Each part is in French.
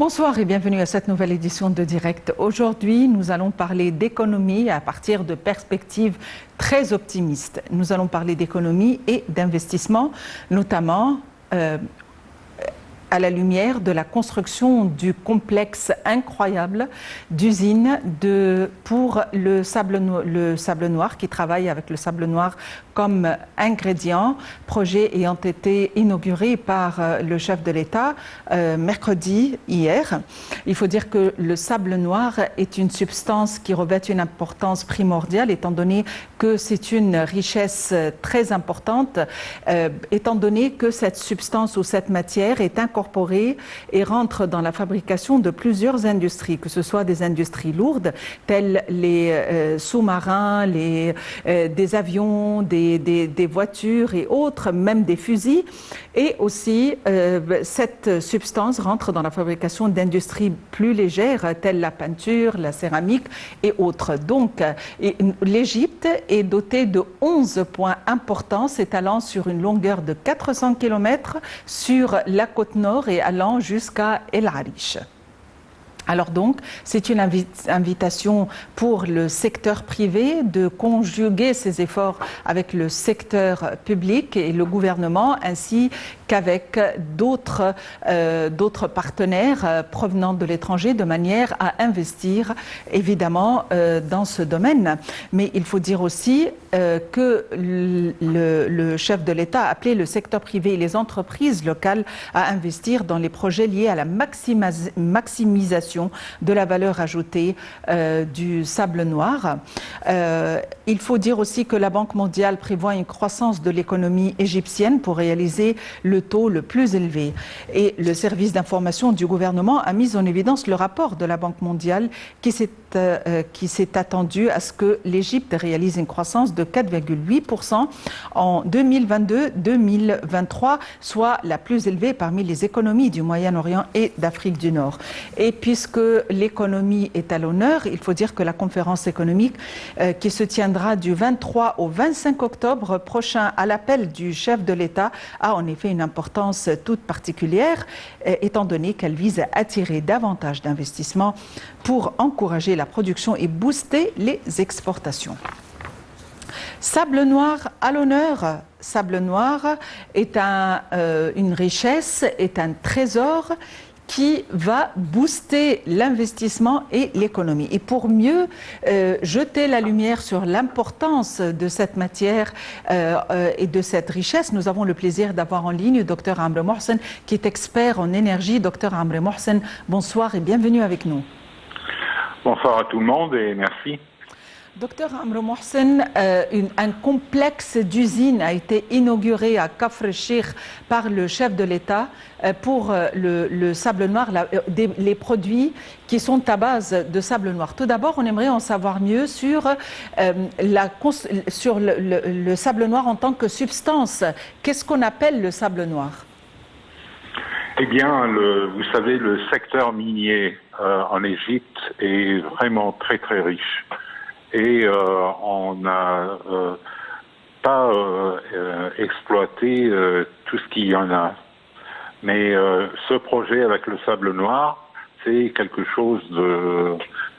Bonsoir et bienvenue à cette nouvelle édition de Direct. Aujourd'hui, nous allons parler d'économie à partir de perspectives très optimistes. Nous allons parler d'économie et d'investissement, notamment à la lumière de la construction du complexe incroyable d'usines pour le sable noir, qui travaille avec le sable noir comme ingrédient, projet ayant été inauguré par le chef de l'État mercredi, hier. Il faut dire que le sable noir est une substance qui revêt une importance primordiale, étant donné que c'est une richesse très importante, étant donné que cette substance ou cette matière est incorporée et rentre dans la fabrication de plusieurs industries, que ce soit des industries lourdes, telles les sous-marins, des avions, des voitures et autres, même des fusils. Et aussi, cette substance rentre dans la fabrication d'industries plus légères, telles la peinture, la céramique et autres. Donc, l'Égypte est dotée de 11 points importants, s'étalant sur une longueur de 400 km sur la côte nord et allant jusqu'à El Arish. Alors donc, c'est une invitation pour le secteur privé de conjuguer ses efforts avec le secteur public et le gouvernement, ainsi qu'avec d'autres partenaires provenant de l'étranger, de manière à investir évidemment dans ce domaine. Mais il faut dire aussi que le chef de l'État a appelé le secteur privé et les entreprises locales à investir dans les projets liés à la maximisation de la valeur ajoutée du sable noir. Il faut dire aussi que la Banque mondiale prévoit une croissance de l'économie égyptienne pour réaliser le taux le plus élevé. Et le service d'information du gouvernement a mis en évidence le rapport de la Banque mondiale qui s'est attendu à ce que l'Égypte réalise une croissance de 4,8% en 2022-2023, soit la plus élevée parmi les économies du Moyen-Orient et d'Afrique du Nord. Et puisque l'économie est à l'honneur, il faut dire que la conférence économique qui se tiendra du 23 au 25 octobre prochain à l'appel du chef de l'État a en effet une importance toute particulière, étant donné qu'elle vise à attirer davantage d'investissements pour encourager la production et booster les exportations. Sable noir à l'honneur. Sable noir est une richesse, est un trésor qui va booster l'investissement et l'économie. Et pour mieux jeter la lumière sur l'importance de cette matière et de cette richesse, nous avons le plaisir d'avoir en ligne Dr Amr Mohsen, qui est expert en énergie. Dr Amr Mohsen, bonsoir et bienvenue avec nous. Bonsoir à tout le monde et merci. Docteur Amr Mohsen, un complexe d'usines a été inauguré à Kafr el-Sheikh par le chef de l'État pour le sable noir, les produits qui sont à base de sable noir. Tout d'abord, on aimerait en savoir mieux sur le sable noir en tant que substance. Qu'est-ce qu'on appelle le sable noir ? Eh bien, vous savez, le secteur minier en Égypte est vraiment très très riche. Et on n'a pas exploité tout ce qu'il y en a. Mais ce projet avec le sable noir, c'est quelque chose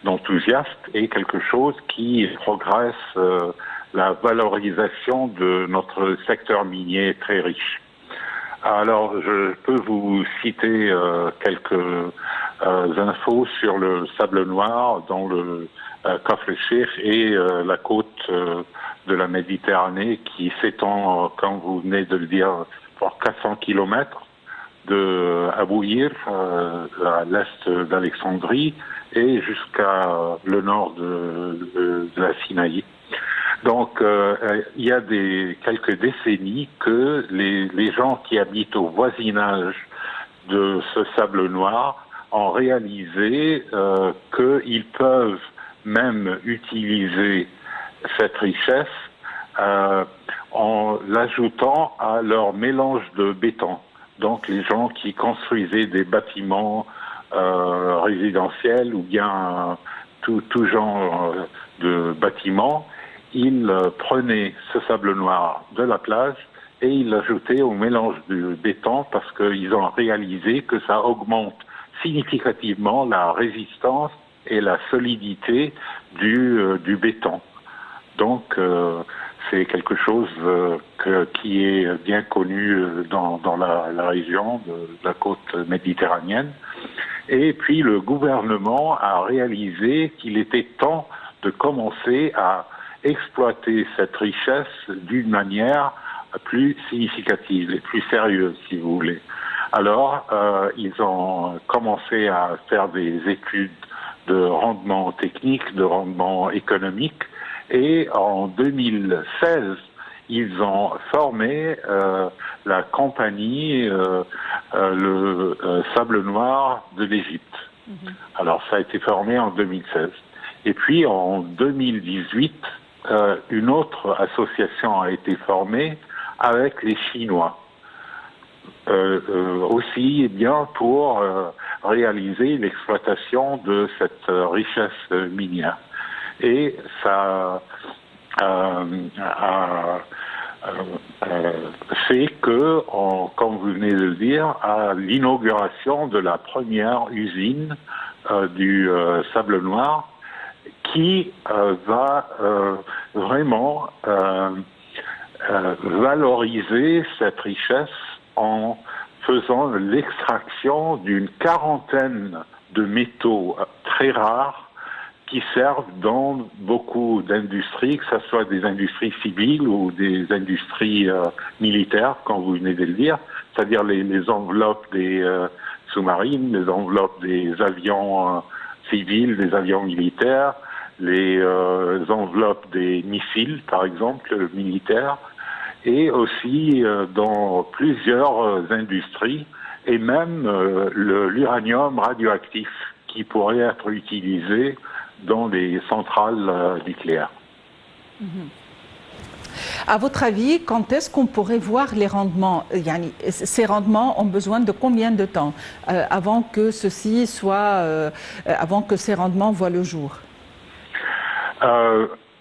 d'enthousiaste et quelque chose qui progresse la valorisation de notre secteur minier très riche. Alors, je peux vous citer quelques infos sur le sable noir dans le Kafr el-Sheikh et la côte de la Méditerranée qui s'étend, comme vous venez de le dire, pour 400 km de Abouhir, à l'est d'Alexandrie, et jusqu'à le nord de la Sinaï. Donc, il y a quelques décennies que les gens qui habitent au voisinage de ce sable noir ont réalisé qu'ils peuvent même utiliser cette richesse en l'ajoutant à leur mélange de béton. Donc les gens qui construisaient des bâtiments résidentiels ou bien tout genre de bâtiments, ils prenaient ce sable noir de la plage et ils l'ajoutaient au mélange de béton parce qu'ils ont réalisé que ça augmente significativement la résistance et la solidité du béton. Donc, c'est quelque chose qui est bien connu dans la région de la côte méditerranéenne. Et puis, le gouvernement a réalisé qu'il était temps de commencer à exploiter cette richesse d'une manière plus significative et plus sérieuse, si vous voulez. Alors, ils ont commencé à faire des études de rendement technique, de rendement économique, et en 2016, ils ont formé la compagnie le Sable Noir de l'Égypte. Alors, ça a été formé en 2016. Et puis, en 2018, une autre association a été formée avec les Chinois. Aussi eh bien pour réaliser l'exploitation de cette richesse minière. Et ça a fait que, comme vous venez de le dire, à l'inauguration de la première usine du Sable Noir, qui va vraiment valoriser cette richesse en faisant l'extraction d'une quarantaine de métaux très rares qui servent dans beaucoup d'industries, que ce soit des industries civiles ou des industries militaires, comme vous venez de le dire, c'est-à-dire les enveloppes des sous-marines, les enveloppes des avions civils, des avions militaires, les enveloppes des missiles, par exemple, militaires, et aussi dans plusieurs industries, et même l'uranium radioactif qui pourrait être utilisé dans les centrales nucléaires. À votre avis, quand est-ce qu'on pourrait voir les rendements? Ces rendements ont besoin de combien de temps avant que ceci soit, avant que ces rendements voient le jour?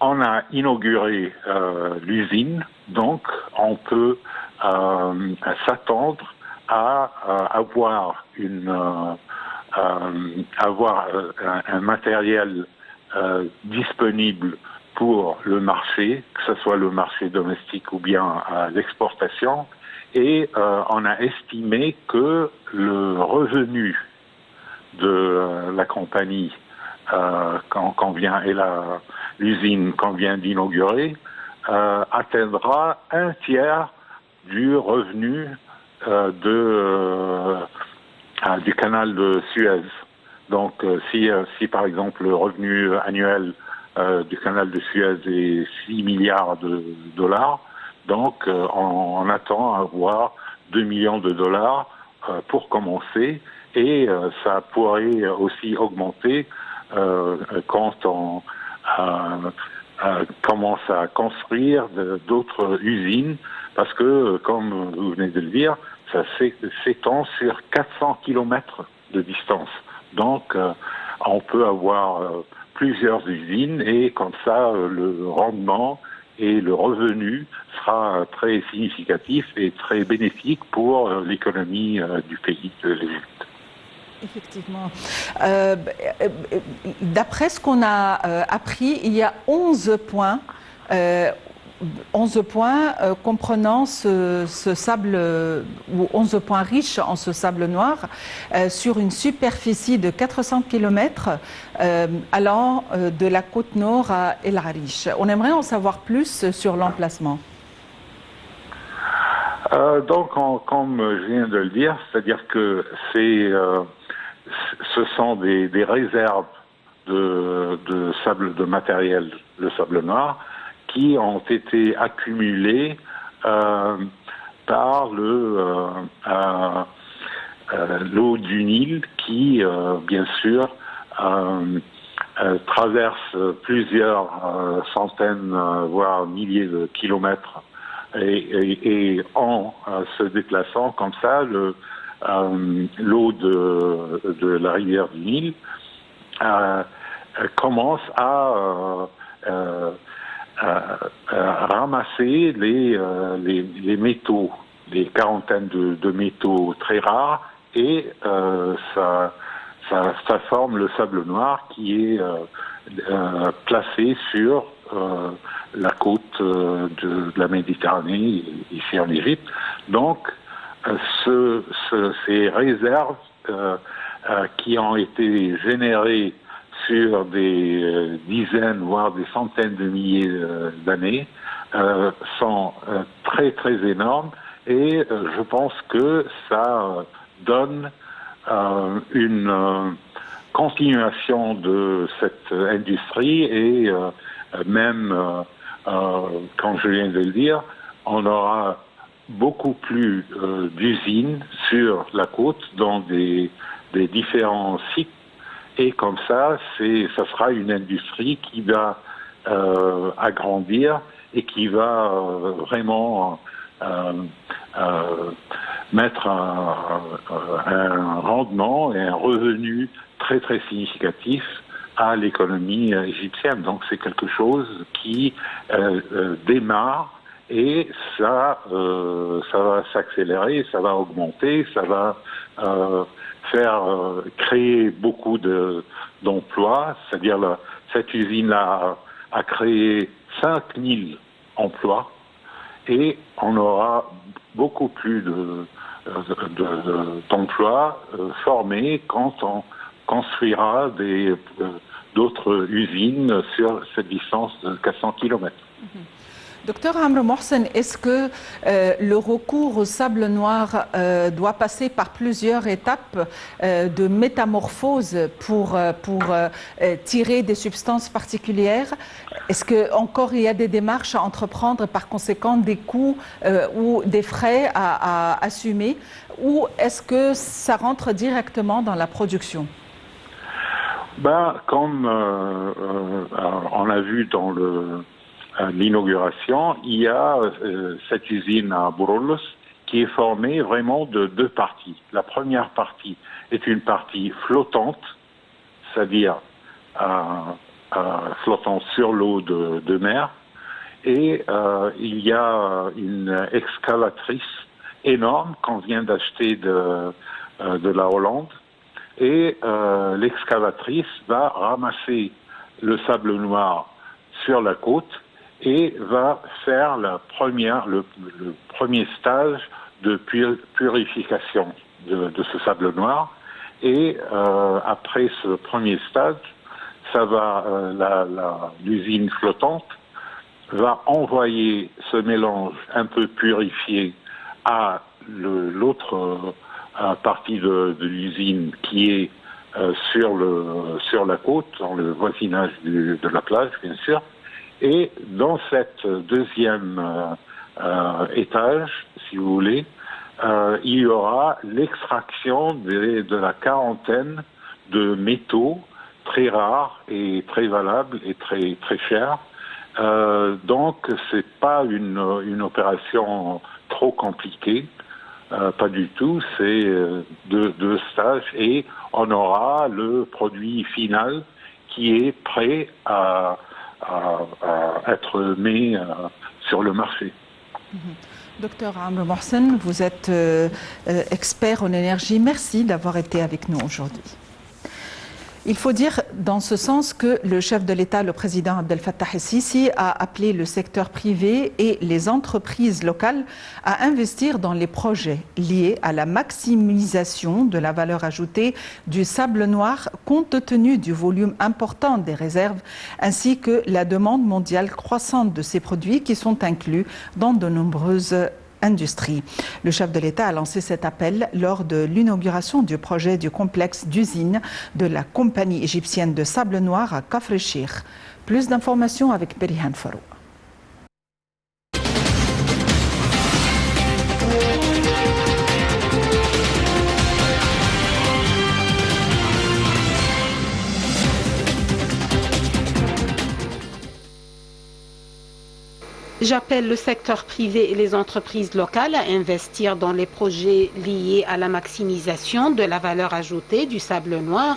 On a inauguré l'usine, donc on peut s'attendre à avoir un matériel disponible pour le marché, que ce soit le marché domestique ou bien l'exportation, et on a estimé que le revenu de la compagnie l'usine qu'on vient d'inaugurer atteindra un tiers du revenu du canal de Suez. Donc, si par exemple le revenu annuel du canal de Suez est 6 milliards de dollars, donc on attend à avoir 2 millions de dollars pour commencer, et ça pourrait aussi augmenter quand on commence à construire d'autres usines, parce que, comme vous venez de le dire, ça s'étend sur 400 kilomètres de distance. Donc, on peut avoir plusieurs usines, et comme ça, le rendement et le revenu sera très significatif et très bénéfique pour l'économie du pays de l'Égypte. Effectivement. D'après ce qu'on a appris, il y a 11 points comprenant ce sable, ou 11 points riches en ce sable noir, sur une superficie de 400 km allant de la côte nord à El Arish. On aimerait en savoir plus sur l'emplacement. Donc, comme je viens de le dire, c'est-à-dire que ce sont des réserves de sable, de matériel, le sable noir, qui ont été accumulées par l'eau du Nil, qui, bien sûr, traverse plusieurs centaines, voire milliers de kilomètres, et en se déplaçant comme ça, l'eau de la rivière du Nil commence à ramasser les métaux, les quarantaines de métaux très rares, et ça ça forme le sable noir qui est placé sur la côte de la Méditerranée, ici en Égypte. Donc, ces réserves qui ont été générées sur des dizaines, voire des centaines de milliers d'années, sont très très énormes, et je pense que ça donne une continuation de cette industrie, et même, comme je viens de le dire, on aura beaucoup plus d'usines sur la côte dans des différents sites, et comme ça sera une industrie qui va agrandir et qui va vraiment mettre un rendement et un revenu très très significatif à l'économie égyptienne. Donc c'est quelque chose qui démarre, et ça va s'accélérer, ça va augmenter, ça va faire créer beaucoup d'emplois. C'est-à-dire cette usine-là a créé 5000 emplois, et on aura beaucoup plus d'emplois formés quand on construira d'autres usines sur cette distance de 400 km. Docteur Amr Mohsen, est-ce que le recours au sable noir doit passer par plusieurs étapes de métamorphose pour tirer des substances particulières? Est-ce qu'encore il y a des démarches à entreprendre, par conséquent des coûts ou des frais à assumer, ou est-ce que ça rentre directement dans la production? Comme on a vu dans l'inauguration, il y a cette usine à Bouroulos qui est formée vraiment de deux parties. La première partie est une partie flottante, c'est-à-dire flottant sur l'eau de mer, et il y a une excavatrice énorme qu'on vient d'acheter de la Hollande, et l'excavatrice va ramasser le sable noir sur la côte et va faire le premier stage de purification de ce sable noir. Et après ce premier stage, l'usine flottante va envoyer ce mélange un peu purifié à l'autre partie de l'usine qui est sur la côte, dans le voisinage de la plage, bien sûr. Et dans cette deuxième étage, si vous voulez, il y aura l'extraction de la quarantaine de métaux très rares et très valables et très très chers. Donc c'est pas une opération trop compliquée, pas du tout. C'est deux stages, et on aura le produit final qui est prêt à être mis sur le marché. Docteur Amr Mohsen, vous êtes expert en énergie. Merci d'avoir été avec nous aujourd'hui. Il faut dire dans ce sens que le chef de l'État, le président Abdel Fattah el-Sisi, a appelé le secteur privé et les entreprises locales à investir dans les projets liés à la maximisation de la valeur ajoutée du sable noir, compte tenu du volume important des réserves ainsi que la demande mondiale croissante de ces produits qui sont inclus dans de nombreuses industrie. Le chef de l'État a lancé cet appel lors de l'inauguration du projet du complexe d'usine de la compagnie égyptienne de sable noir à Kafr el-Sheikh. Plus d'informations avec Perihan Farou. J'appelle le secteur privé et les entreprises locales à investir dans les projets liés à la maximisation de la valeur ajoutée du sable noir,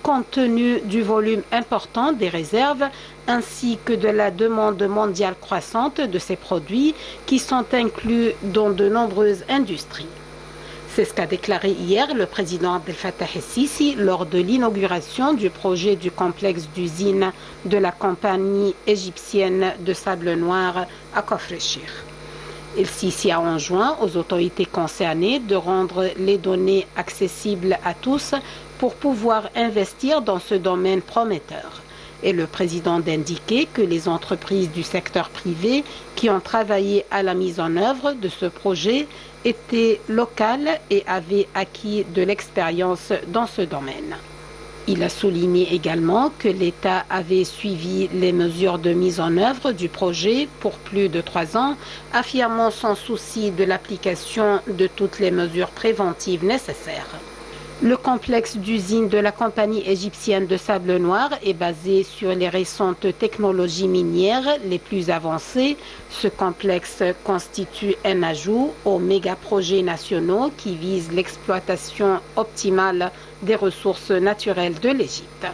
compte tenu du volume important des réserves ainsi que de la demande mondiale croissante de ces produits qui sont inclus dans de nombreuses industries. C'est ce qu'a déclaré hier le président Abdel Fattah el-Sisi lors de l'inauguration du projet du complexe d'usine de la compagnie égyptienne de sable noir à Kafr-el-Cheikh. El-Sisi a enjoint aux autorités concernées de rendre les données accessibles à tous pour pouvoir investir dans ce domaine prometteur. Et le président d'indiquer que les entreprises du secteur privé qui ont travaillé à la mise en œuvre de ce projet étaient locales et avaient acquis de l'expérience dans ce domaine. Il a souligné également que l'État avait suivi les mesures de mise en œuvre du projet pour plus de 3 ans, affirmant son souci de l'application de toutes les mesures préventives nécessaires. Le complexe d'usine de la compagnie égyptienne de sable noir est basé sur les récentes technologies minières les plus avancées. Ce complexe constitue un ajout aux méga-projets nationaux qui visent l'exploitation optimale des ressources naturelles de l'Égypte.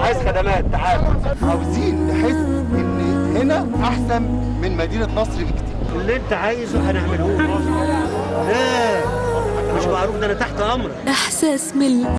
عايز خدمات تعال عاوزين نحس ان هنا احسن من مدينه نصر بكتير. اللي انت عايزه هنعمله لك. لا مش معروف ده انا تحت امرك. احساس من